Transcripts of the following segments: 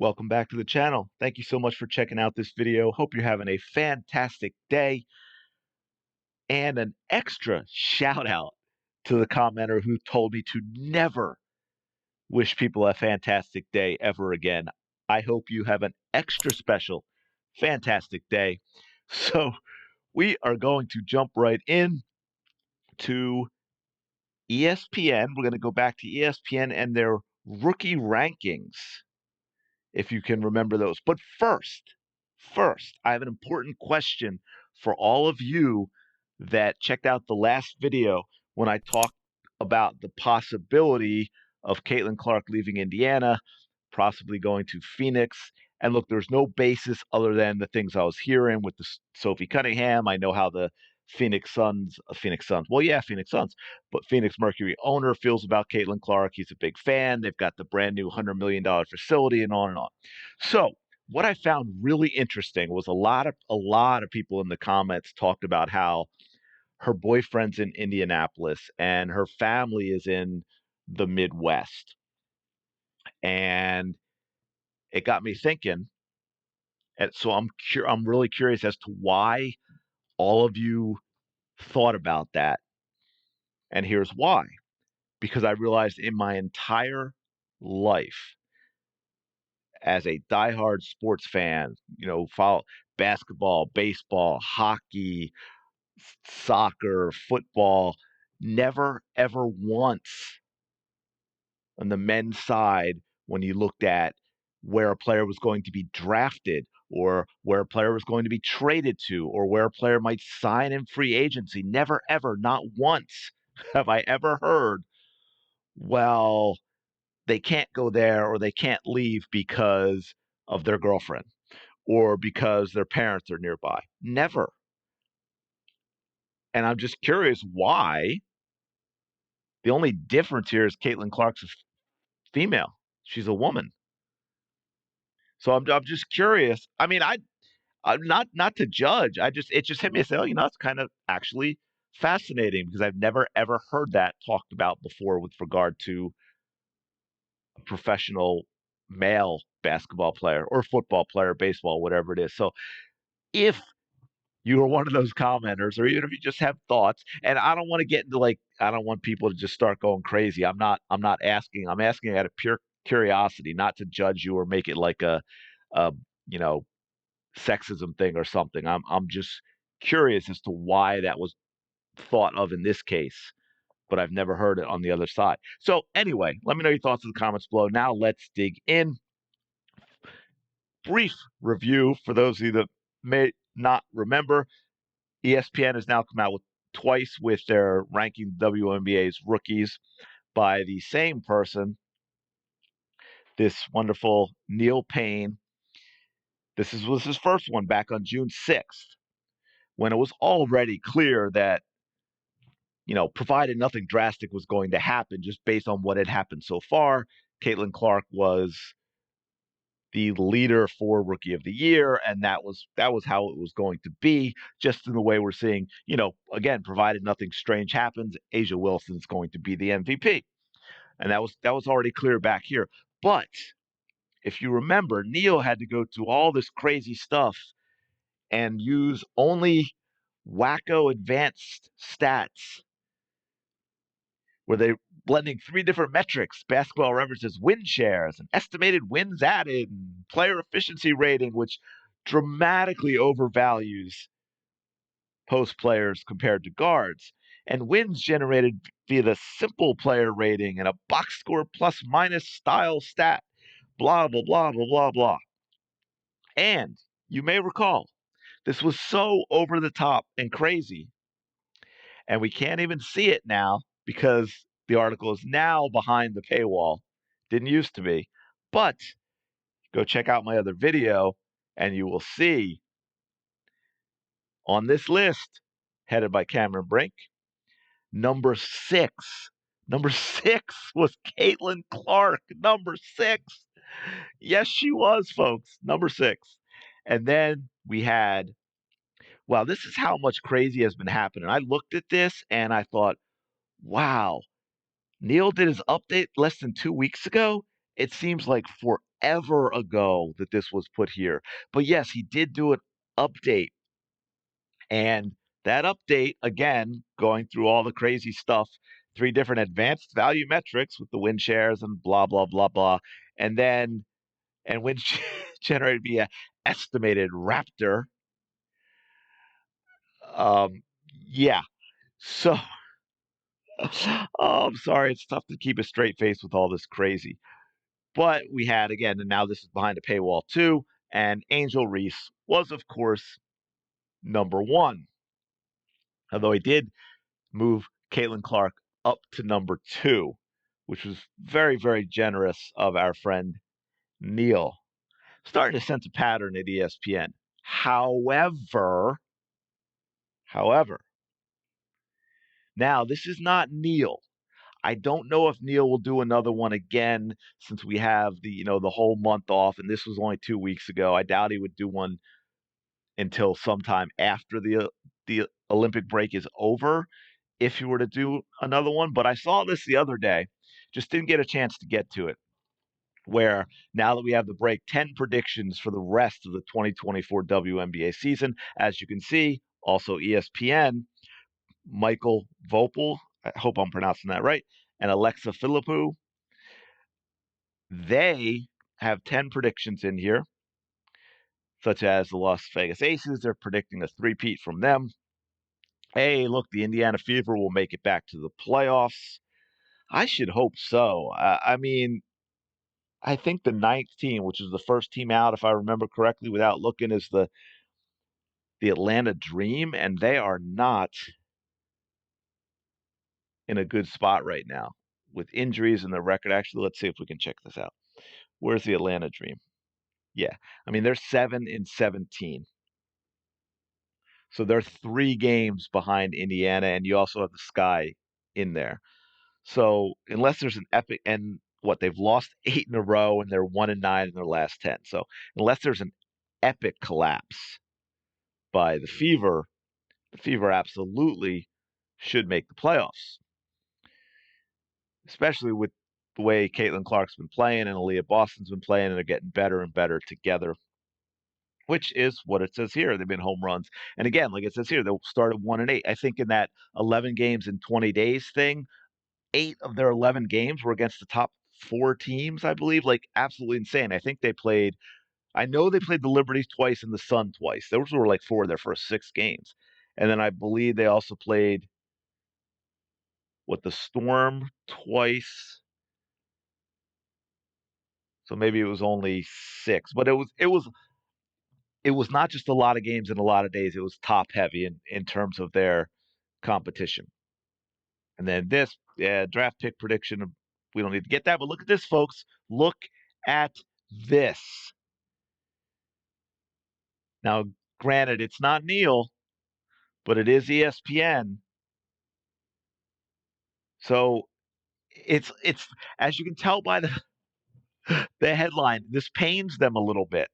Welcome back to the channel. Thank you so much for checking out this video. Hope you're having a fantastic day. And an extra shout out to the commenter who told me to never wish people a fantastic day ever again. I hope you have an extra special, fantastic day. So we are going to jump right in to ESPN. We're going to go back to ESPN and their rookie rankings, if you can remember those. But first, I have an important question for all of you that checked out the last video when I talked about the possibility of Caitlin Clark leaving Indiana, possibly going to Phoenix. And look, there's no basis other than the things I was hearing with the Sophie Cunningham. I know how the Phoenix Suns, Phoenix Suns, but Phoenix Mercury owner feels about Caitlin Clark. He's a big fan. They've got the brand new $100 million facility and on and on. So what I found really interesting was a lot of people in the comments talked about how her boyfriend's in Indianapolis and her family is in the Midwest. And it got me thinking. And so I'm really curious as to why all of you thought about that. And here's why. Because I realized in my entire life as a diehard sports fan, follow basketball, baseball, hockey, soccer, football, never ever once on the men's side when you looked at where a player was going to be drafted or where a player was going to be traded to or where a player might sign in free agency. Never, ever, not once have I ever heard, well, they can't go there or they can't leave because of their girlfriend or because their parents are nearby. Never. And I'm just curious why. The only difference here is Caitlin Clark's a female. She's a woman. So I'm just curious. I mean, I'm not to judge. It just hit me. I said, oh, it's kind of actually fascinating because I've never ever heard that talked about before with regard to a professional male basketball player or football player, baseball, whatever it is. So if you are one of those commenters, or even if you just have thoughts, and I don't want to get into I don't want people to just start going crazy. I'm not asking. I'm asking out of pure curiosity, not to judge you or make it like a you know sexism thing or something. I'm just curious as to why that was thought of in this case, but I've never heard it on the other side. So anyway, let me know your thoughts in the comments below. Now let's dig in. Brief review for those of you that may not remember. ESPN has now come out with twice with their ranking WNBA's rookies by the same person, this wonderful Neil Payne. Was his first one back on June 6th, when it was already clear that, provided nothing drastic was going to happen, just based on what had happened so far, Caitlin Clark was the leader for Rookie of the Year, and that was how it was going to be. Just in the way we're seeing, again, provided nothing strange happens, A'ja Wilson's going to be the MVP, and that was already clear back here. But if you remember, Neil had to go through all this crazy stuff and use only wacko advanced stats where they blending three different metrics. Basketball References win shares and estimated wins added and player efficiency rating, which dramatically overvalues post players compared to guards, and wins generated via the simple player rating and a box score plus minus style stat, blah, blah, blah, blah, blah, blah. And you may recall, this was so over the top and crazy, and we can't even see it now because the article is now behind the paywall. Didn't used to be. But go check out my other video and you will see on this list, headed by Cameron Brink, number 6. Number 6 was Caitlin Clark. Number 6. Yes, she was, folks. Number 6. And then we had, well, this is how much crazy has been happening. I looked at this and I thought, wow, Neil did his update less than 2 weeks ago. It seems like forever ago that this was put here. But yes, he did do an update. And that update, again, going through all the crazy stuff, three different advanced value metrics with the win shares and blah, blah, blah, blah. And then, and wins generated via estimated Raptor. Um, yeah. So, oh, I'm sorry. It's tough to keep a straight face with all this crazy. But we had, again, and now this is behind a paywall too. And Angel Reese was, of course, number one. Although he did move Caitlin Clark up to number two, which was very, very generous of our friend Neil. Starting to sense a pattern at ESPN. However, now this is not Neil. I don't know if Neil will do another one again since we have the whole month off, and this was only 2 weeks ago. I doubt he would do one until sometime after the Olympic break is over, if you were to do another one. But I saw this the other day, just didn't get a chance to get to it. Where now that we have the break, 10 predictions for the rest of the 2024 WNBA season. As you can see, also ESPN, Michael Vopel, I hope I'm pronouncing that right, and Alexa Philippou, they have 10 predictions in here, such as the Las Vegas Aces. They're predicting a three-peat from them. Hey, look, the Indiana Fever will make it back to the playoffs. I should hope so. I mean, I think the ninth team, which is the first team out, if I remember correctly, without looking, is the Atlanta Dream, and they are not in a good spot right now with injuries in their record. Actually, let's see if we can check this out. Where's the Atlanta Dream? Yeah, I mean they're 7-17, so they're 3 games behind Indiana, and you also have the Sky in there. So unless there's an epic, and what, they've lost 8 in a row and they're 1-9 in their last 10. So unless there's an epic collapse by the Fever absolutely should make the playoffs, especially with the way Caitlin Clark's been playing and Aaliyah Boston's been playing, and they're getting better and better together, which is what it says here. They've been home runs. And again, like it says here, they'll start at 1-8. I think in that 11 games in 20 days thing, 8 of their 11 games were against the top 4 teams, I believe. Like absolutely insane. I know they played the Liberties twice and the Sun twice. Those were like 4 of their first 6 games. And then I believe they also played the Storm twice. So maybe it was only 6, but it was not just a lot of games in a lot of days. It was top heavy in terms of their competition. And then this, yeah, draft pick prediction. We don't need to get that, but look at this, folks. Look at this. Now, granted, it's not Neil, but it is ESPN. So it's as you can tell by the headline, this pains them a little bit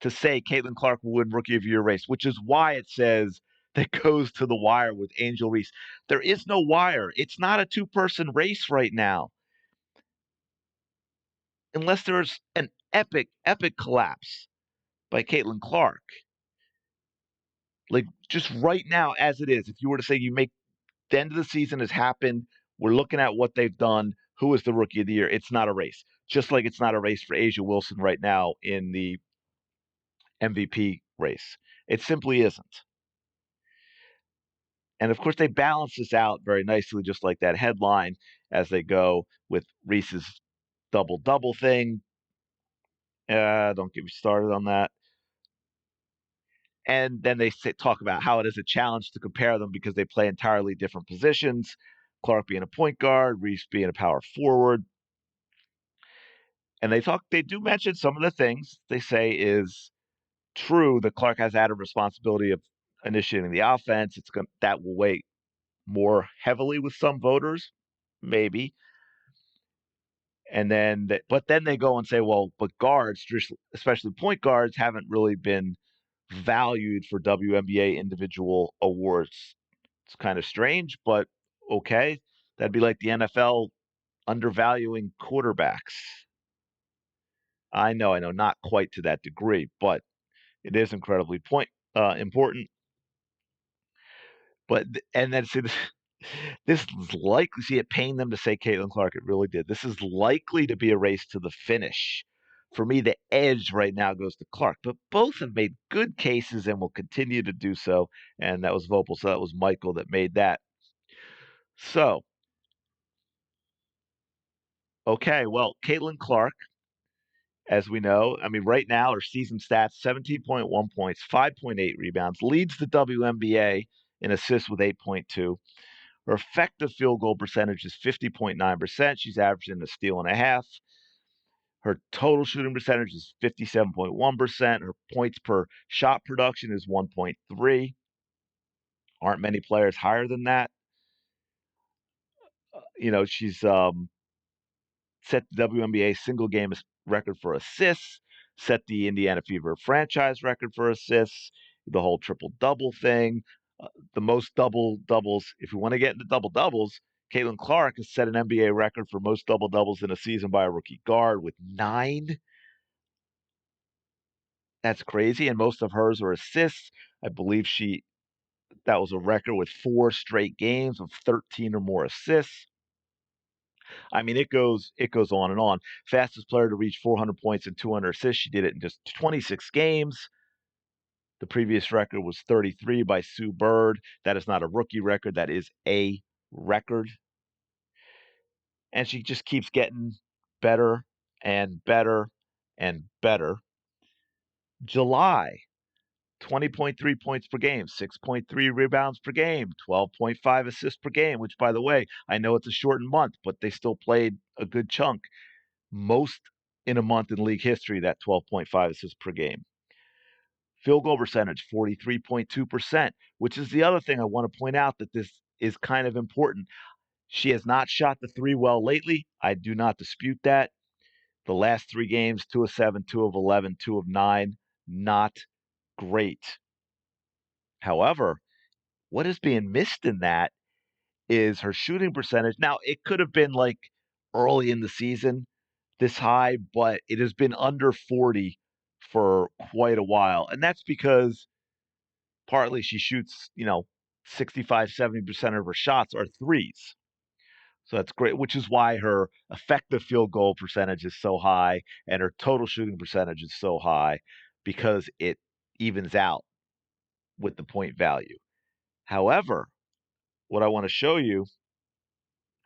to say Caitlin Clark will win Rookie of the Year race, which is why it says that goes to the wire with Angel Reese. There is no wire. It's not a two-person race right now. Unless there's an epic, epic collapse by Caitlin Clark. Like just right now, as it is, if you were to say the end of the season has happened, we're looking at what they've done, who is the Rookie of the Year, it's not a race. Just like it's not a race for Asia Wilson right now in the MVP race. It simply isn't. And of course, they balance this out very nicely, just like that headline, as they go with Reese's double double thing. Don't get me started on that. And then they talk about how it is a challenge to compare them because they play entirely different positions. Clark being a point guard, Reese being a power forward. And they do mention some of the things they say is true that Clark has added responsibility of initiating the offense. That will weigh more heavily with some voters, maybe. And then, but then they go and say, well, but guards, especially point guards, haven't really been valued for WNBA individual awards. It's kind of strange, but okay. That'd be like the NFL undervaluing quarterbacks. I know, not quite to that degree, but it is incredibly important. But and then see this, this is likely. See, it pained them to say Caitlin Clark. It really did. This is likely to be a race to the finish. For me, the edge right now goes to Clark, but both have made good cases and will continue to do so. And that was Vopel, so that was Michael that made that. So, okay, well, Caitlin Clark, as we know, I mean, right now her season stats: 17.1 points, 5.8 rebounds, leads the WNBA in assists with 8.2. Her effective field goal percentage is 50.9%. She's averaging a steal and a half. Her total shooting percentage is 57.1%. Her points per shot production is 1.3. Aren't many players higher than that. She's set the WNBA single game record for assists, set the Indiana Fever franchise record for assists, the whole triple double thing, the most double doubles. If we want to get into double doubles, Caitlin Clark has set an NBA record for most double doubles in a season by a rookie guard with 9. That's crazy. And most of hers are assists. I believe that was a record with 4 straight games of 13 or more assists. I mean, it goes on and on. Fastest player to reach 400 points and 200 assists. She did it in just 26 games. The previous record was 33 by Sue Bird. That is not a rookie record. That is a record. And she just keeps getting better and better and better. July, 20.3 points per game, 6.3 rebounds per game, 12.5 assists per game, which, by the way, I know it's a shortened month, but they still played a good chunk. Most in a month in league history, that 12.5 assists per game. Field goal percentage, 43.2%, which is the other thing I want to point out, that this is kind of important. She has not shot the three well lately. I do not dispute that. The last 3 games, 2 of 7, 2 of 11, 2 of 9, not great. However, what is being missed in that is her shooting percentage. Now, it could have been like early in the season this high, but it has been under 40 for quite a while. And that's because partly she shoots, 65, 70% of her shots are threes. So that's great, which is why her effective field goal percentage is so high and her total shooting percentage is so high, because it evens out with the point value. However, what I want to show you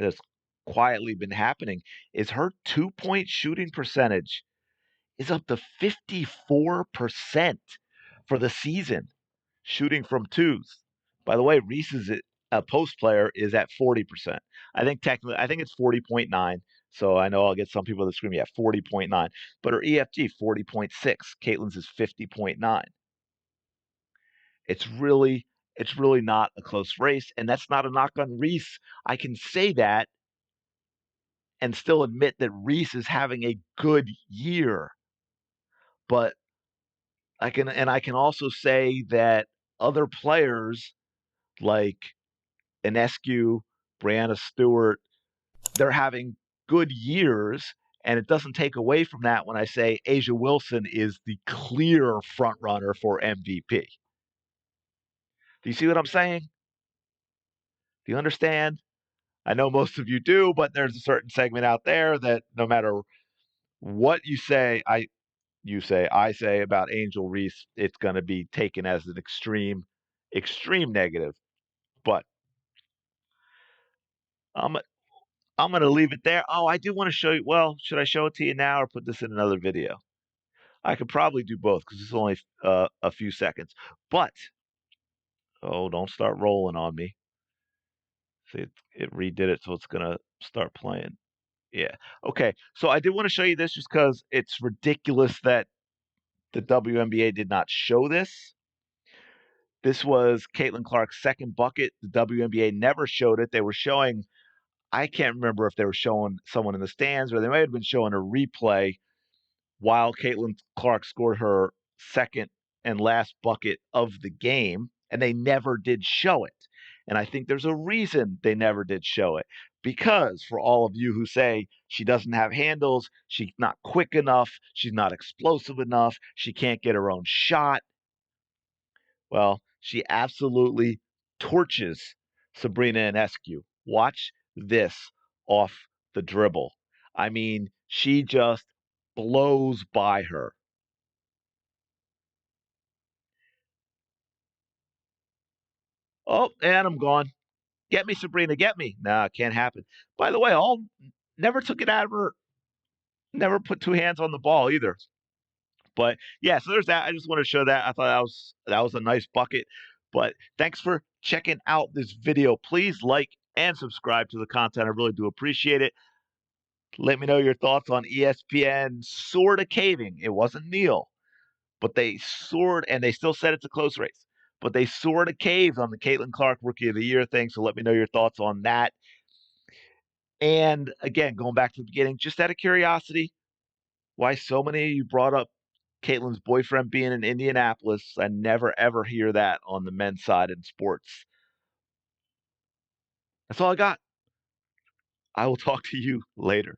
that's quietly been happening is her 2-point shooting percentage is up to 54% for the season, shooting from twos. By the way, Reese's a post player is at 40%. I think it's 40.9. So I know I'll get some people that scream, yeah, 40.9. But her EFG, 40.6. Caitlin's is 50.9. It's really, it's really not a close race. And that's not a knock on Reese. I can say that and still admit that Reese is having a good year. But I can also say that other players like Enescu, Brianna Stewart, they're having good years, and it doesn't take away from that when I say Asia Wilson is the clear front runner for MVP. Do you see what I'm saying? Do you understand? I know most of you do, but there's a certain segment out there that no matter what I say about Angel Reese, it's going to be taken as an extreme negative. But I'm I'm going to leave it there. Oh, I do want to show you. Well, should I show it to you now or put this in another video? I could probably do both because it's only a few seconds. But oh, don't start rolling on me. See, it redid it, so it's going to start playing. Yeah. Okay. So I did want to show you this just because it's ridiculous that the WNBA did not show this. This was Caitlin Clark's second bucket. The WNBA never showed it. They were showing, I can't remember if they were showing someone in the stands or they might have been showing a replay while Caitlin Clark scored her second and last bucket of the game, and they never did show it. And I think there's a reason they never did show it. Because for all of you who say she doesn't have handles, she's not quick enough, she's not explosive enough, she can't get her own shot, well, she absolutely torches Sabrina Ionescu. Watch this off the dribble. I mean, she just blows by her. Oh, and I'm gone. Get me, Sabrina, get me. Nah, can't happen. By the way, all never took it out of her, never put two hands on the ball either. But yeah, so there's that. I just want to show that. I thought that was a nice bucket. But thanks for checking out this video. Please like and subscribe to the content. I really do appreciate it. Let me know your thoughts on ESPN sort of caving. It wasn't Neil, but they sort and they still said it's a close race. But they sort of caved on the Caitlin Clark Rookie of the Year thing. So let me know your thoughts on that. And again, going back to the beginning, just out of curiosity, why so many of you brought up Caitlin's boyfriend being in Indianapolis. I never ever hear that on the men's side in sports. That's all I got. I will talk to you later.